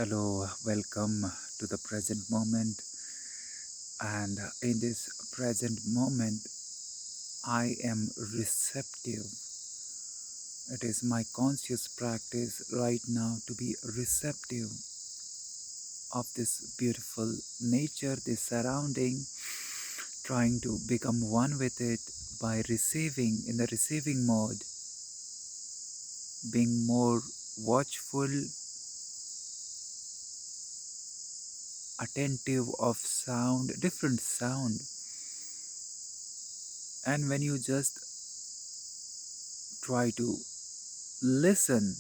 Hello, welcome to the present moment. And in this present moment, I am receptive. It is my conscious practice right now to be receptive of this beautiful nature, this surrounding, trying to become one with it by receiving in the receiving mode, being more watchful, attentive of sound, different sound. And when you just try to listen,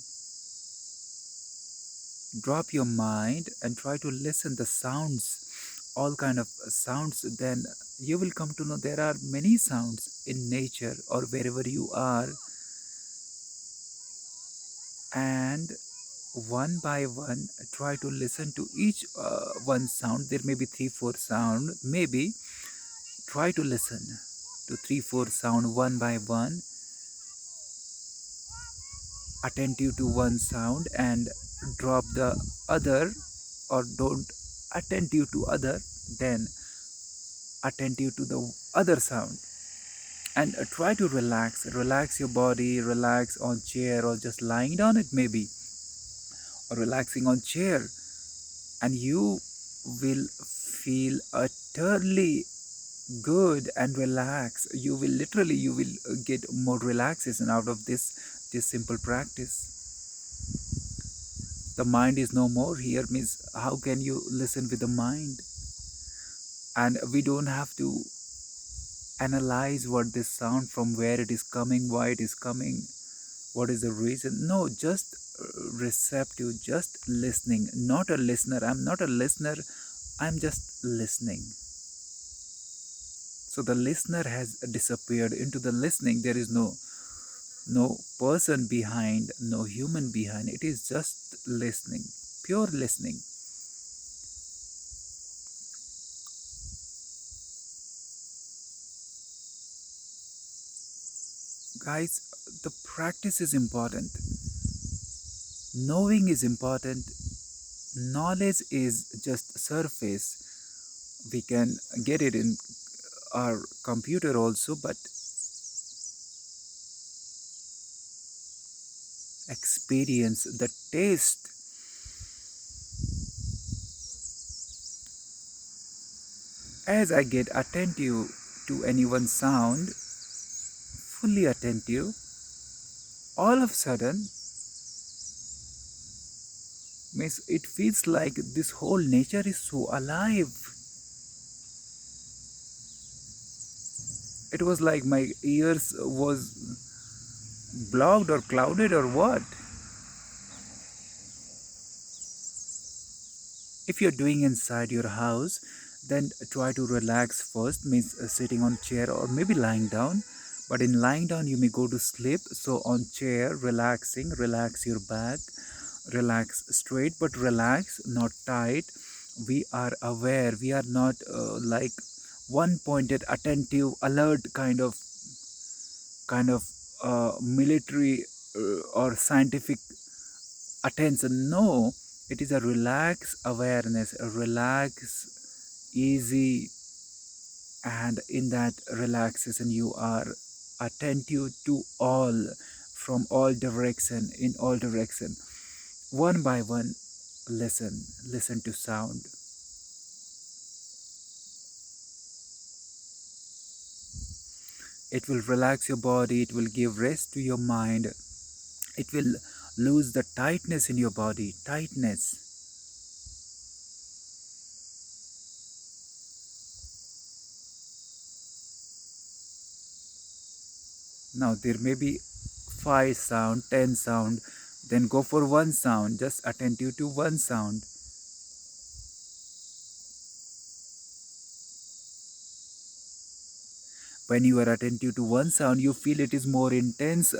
drop your mind and try to listen the sounds, all kind of sounds, then you will come to know there are many sounds in nature or wherever you are. And one by one try to listen to each one sound. There may be 3 4 sound, maybe try to listen to 3 4 sound one by one, attentive to one sound and drop the other, or don't attentive to other, then attentive to the other sound. And try to relax your body, relax on chair or just lying down it maybe, or relaxing on chair, and you will feel utterly good and relaxed. You will literally, you will get more relaxation out of this simple practice. The mind is no more here means how can you listen with the mind? And we don't have to analyze what this sound, from where it is coming, why it is coming, what is the reason. No, just receptive, just listening. Not a listener, I'm not a listener, I'm just listening. So the listener has disappeared into the listening. There is no person behind, no human behind. It is just listening, pure listening. Guys, the practice is important, knowing is important. Knowledge is just surface. We can get it in our computer also, but experience, the taste. As I get attentive to anyone's sound, fully attentive, all of a sudden, means it feels like this whole nature is so alive. It was like my ears was blocked or clouded or what. If you're doing inside your house, then try to relax first, means sitting on chair or maybe lying down. But in lying down you may go to sleep, so on chair relaxing, relax your back, relax straight but relax, not tight. We are aware, we are not like one pointed, attentive, alert kind of military or scientific attention. No, it is a relaxed awareness, a relaxed, easy, and in that relaxation you are attentive to all, from all direction, in all direction. One by one, listen to sound. It will relax your body, it will give rest to your mind, it will lose the tightness in your body, tightness. Now there may be 5 sound, 10 sound, then go for one sound, just attentive to one sound. When you are attentive to one sound, you feel it is more intense,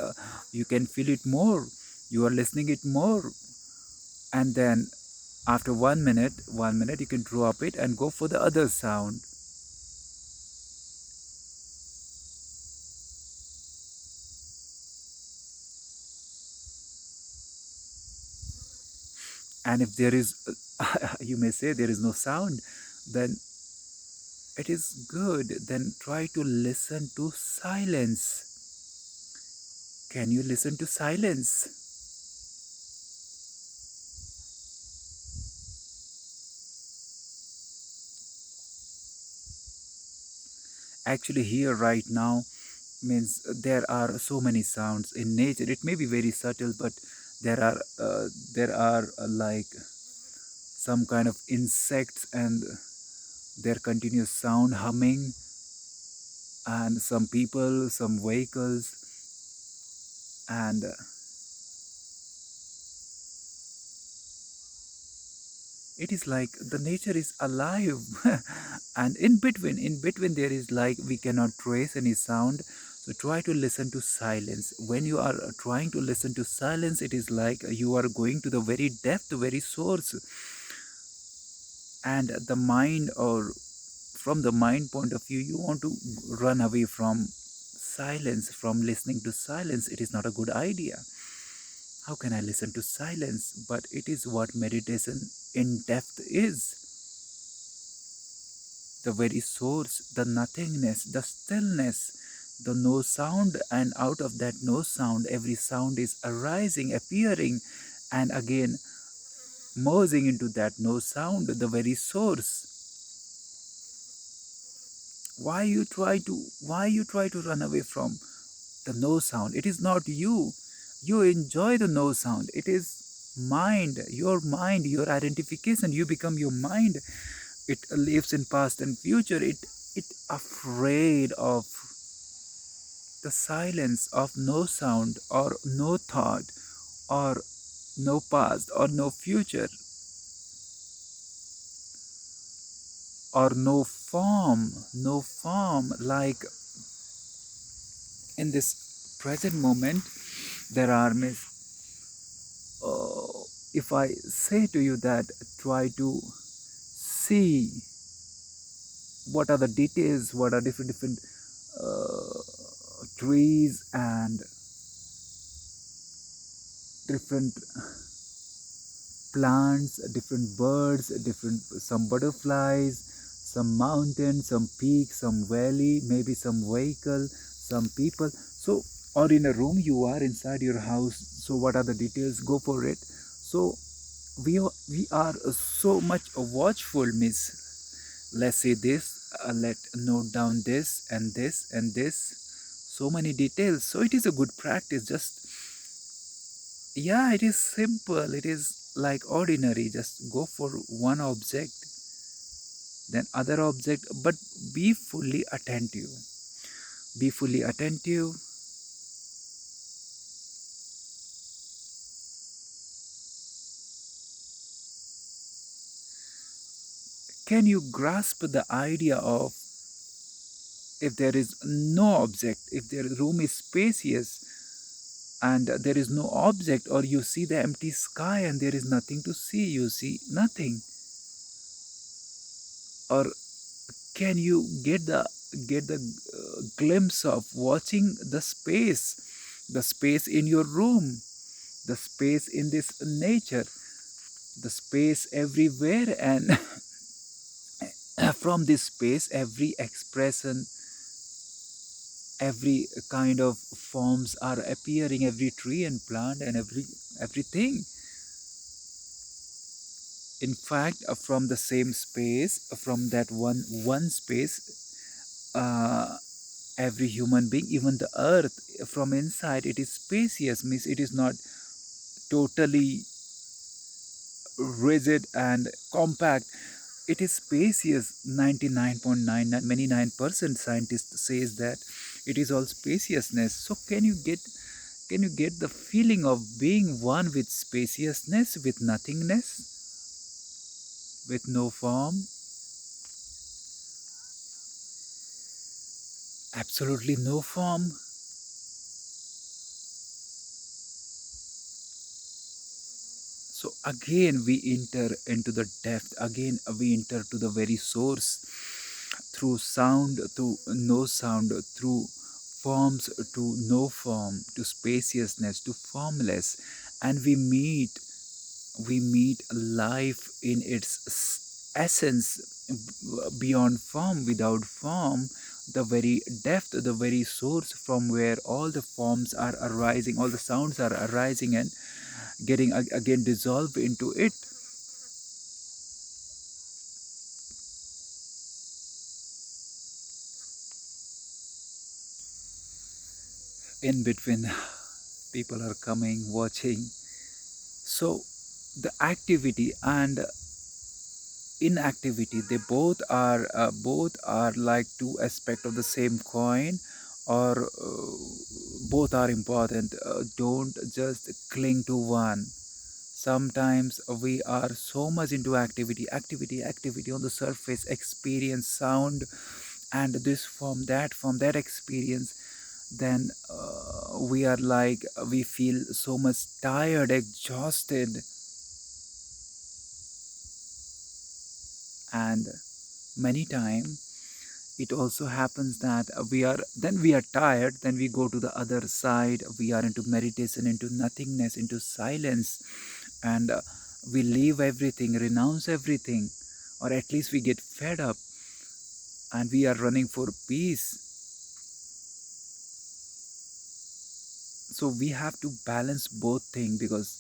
you can feel it more, you are listening it more. And then after 1 minute you can drop it and go for the other sound. And if there is, you may say, there is no sound, then it is good. Then try to listen to silence. Can you listen to silence? Actually, here right now means there are so many sounds in nature. It may be very subtle, but there are like some kind of insects and their continuous sound humming, and some people, some vehicles, and it is like the nature is alive. And in between there is like we cannot trace any sound. So try to listen to silence. When you are trying to listen to silence, it is like you are going to the very depth, very source. And the mind, or from the mind point of view, you want to run away from silence, from listening to silence. It is not a good idea. How can I listen to silence? But it is what meditation in depth is. The very source, the nothingness, the stillness, the no sound, and out of that no sound, every sound is arising, appearing, and again merging into that no sound, the very source. Why you try to run away from the no sound? It is not you. You enjoy the no sound. It is mind, your identification. You become your mind. It lives in past and future. It afraid of the silence of no sound, or no thought, or no past, or no future, or no form. Like in this present moment, there are if I say to you that try to see what are the details, what are different uh, trees and different plants, different birds, different some butterflies, some mountain, some peak, some valley, maybe some vehicle, some people. So, or in a room, you are inside your house. So, what are the details? Go for it. So, we are so much watchful, miss. Let's say this. Let note down this and this and this. So many details. So it is a good practice. Just, yeah, it is simple. It is like ordinary. Just go for one object, then other object, but be fully attentive. Be fully attentive. Can you grasp the idea of, if there is no object, if the room is spacious and there is no object, or you see the empty sky and there is nothing to see, you see nothing, or can you get the glimpse of watching the space in your room, the space in this nature, the space everywhere, and from this space every expression, every kind of forms are appearing, every tree and plant and everything. In fact, from the same space, from that one space, uh, every human being, even the earth, from inside it is spacious, means it is not totally rigid and compact. It is spacious. 99.99 many 9% scientists says that it is all spaciousness. So can you get the feeling of being one with spaciousness, with nothingness, with no form? Absolutely no form. So again we enter into the depth, again we enter to the very source, through sound to no sound, through forms to no form, to spaciousness, to formless, and we meet We meet life in its essence, beyond form, without form, the very depth, the very source from where all the forms are arising, all the sounds are arising and getting again dissolved into it. In between, people are coming, watching. So the activity and inactivity, they both are like two aspects of the same coin, or both are important. Don't just cling to one. Sometimes we are so much into activity on the surface, experience sound and this from that experience. Then we are like, we feel so much tired, exhausted, and many times it also happens that we are tired, then we go to the other side, we are into meditation, into nothingness, into silence, and we leave everything, renounce everything, or at least we get fed up, and we are running for peace. So we have to balance both things, because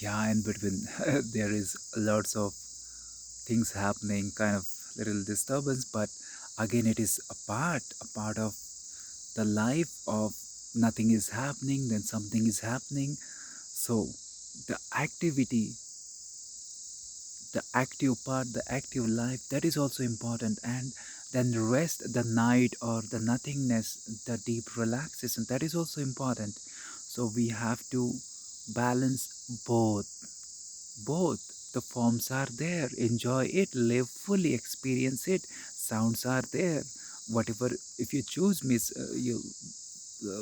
yeah, in between there is lots of things happening, kind of little disturbance, but again it is a part of the life of nothing is happening, then something is happening. So the activity, the active part, the active life, that is also important. And then the rest, the night or the nothingness, the deep relaxation, that is also important. So we have to balance both. The forms are there, enjoy it, live fully, experience it. Sounds are there, whatever. If you choose, miss, you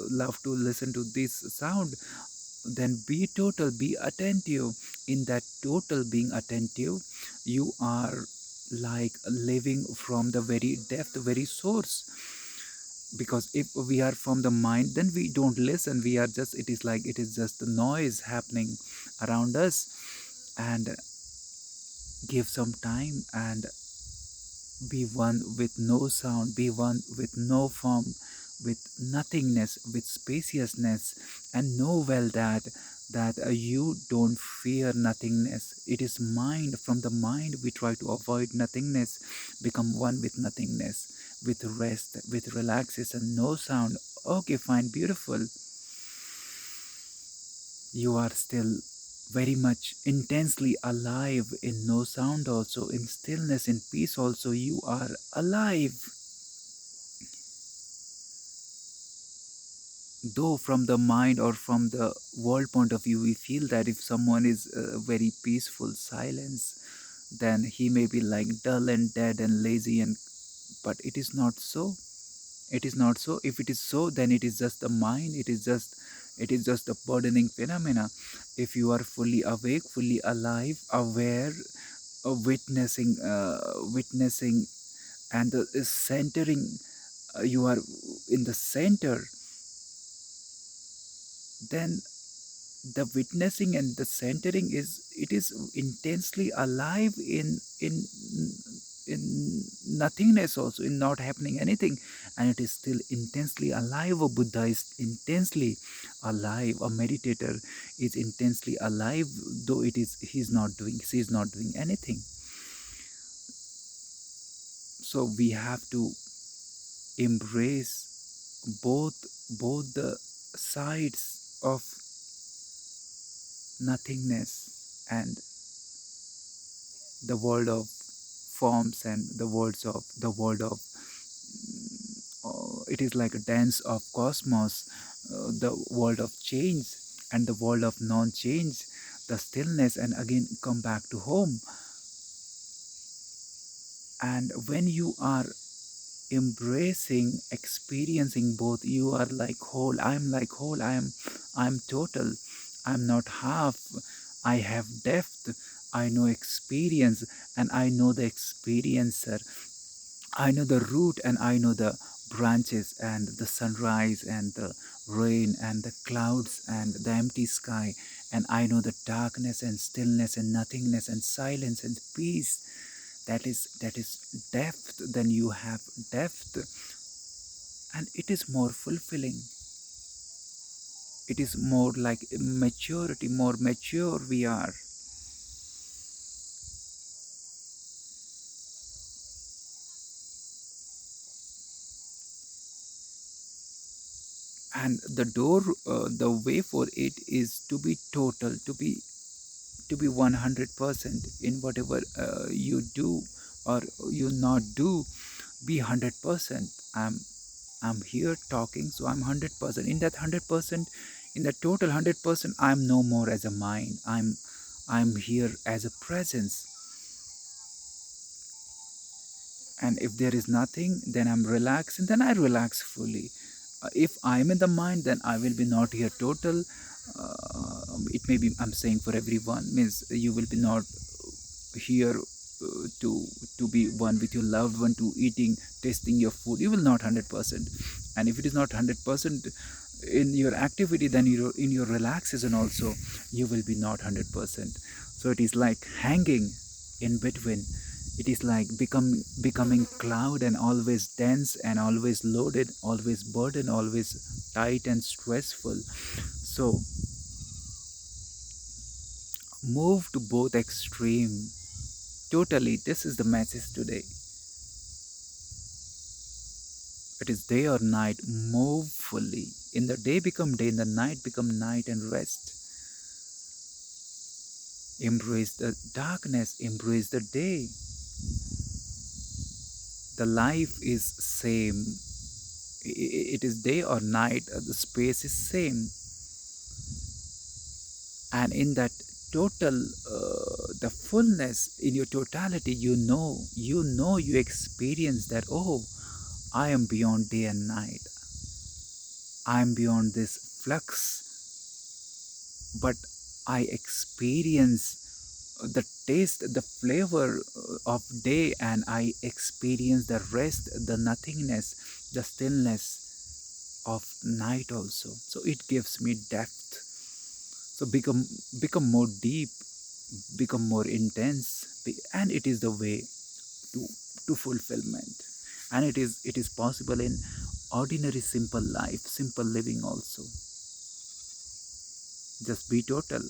love to listen to this sound, then be total, be attentive. In that total being attentive, you are like living from the very depth, the very source. Because if we are from the mind, then we don't listen, we are just, it is like, it is just the noise happening around us. And give some time and be one with no sound, be one with no form, with nothingness, with spaciousness, and know well that you don't fear nothingness. It is mind. From the mind we try to avoid nothingness, become one with nothingness, with rest, with relaxation, no sound. Okay, fine, beautiful. You are still very much intensely alive. In no sound also, in stillness, in peace also, you are alive. Though from the mind or from the world point of view, we feel that if someone is very peaceful silence, then he may be like dull and dead and lazy, and but it is not so. It is not so. If it is so, then it is just the mind, it is just a burdening phenomena. If you are fully awake, fully alive, aware, witnessing, and centering, you are in the center, then the witnessing and the centering is, it is intensely alive in nothingness also, in not happening anything, and it is still intensely alive. A Buddha is intensely alive, a meditator is intensely alive, though it is, she is not doing anything. So we have to embrace both the sides of nothingness and the world of forms, and the world of it is like a dance of cosmos, the world of change and the world of non-change, the stillness, and again come back to home. And when you are embracing, experiencing both, you are like whole. I'm like whole, I'm total, I'm not half. I have depth, I know experience, and I know the experiencer. I know the root and I know the branches, and the sunrise and the rain and the clouds and the empty sky, and I know the darkness and stillness and nothingness and silence and peace. That is depth. Then you have depth, and it is more fulfilling. It is more like maturity. More mature we are. And the door, the way for it is to be total, to be 100% in whatever you do or you not do. Be 100%. I'm here talking, so I'm 100%. In that 100%, in that total 100%, I'm no more as a mind. I'm here as a presence. And if there is nothing, then I'm relaxed, and then I relax fully. If I'm in the mind, then I will be not here total. It may be, I'm saying for everyone, means you will be not here to be one with your loved one, to eating, tasting your food. You will not 100%. And if it is not 100% in your activity, then in your relaxation also, you will be not 100%. So it is like hanging in between. It is like becoming cloud, and always dense and always loaded, always burdened, always tight and stressful. So move to both extreme. Totally, this is the message today. It is day or night. Move fully. In the day become day, in the night become night, and rest. Embrace the darkness, embrace the day. The life is same. It is day or night, the space is same. And in that total, the fullness, in your totality, you experience that, oh, I am beyond day and night. I am beyond this flux, but I experience the taste, the flavor of day, and I experience the rest, the nothingness, the stillness of night also. So it gives me depth. So become more deep, become more intense, and it is the way to fulfillment. And it is possible in ordinary simple life, simple living also. Just be total.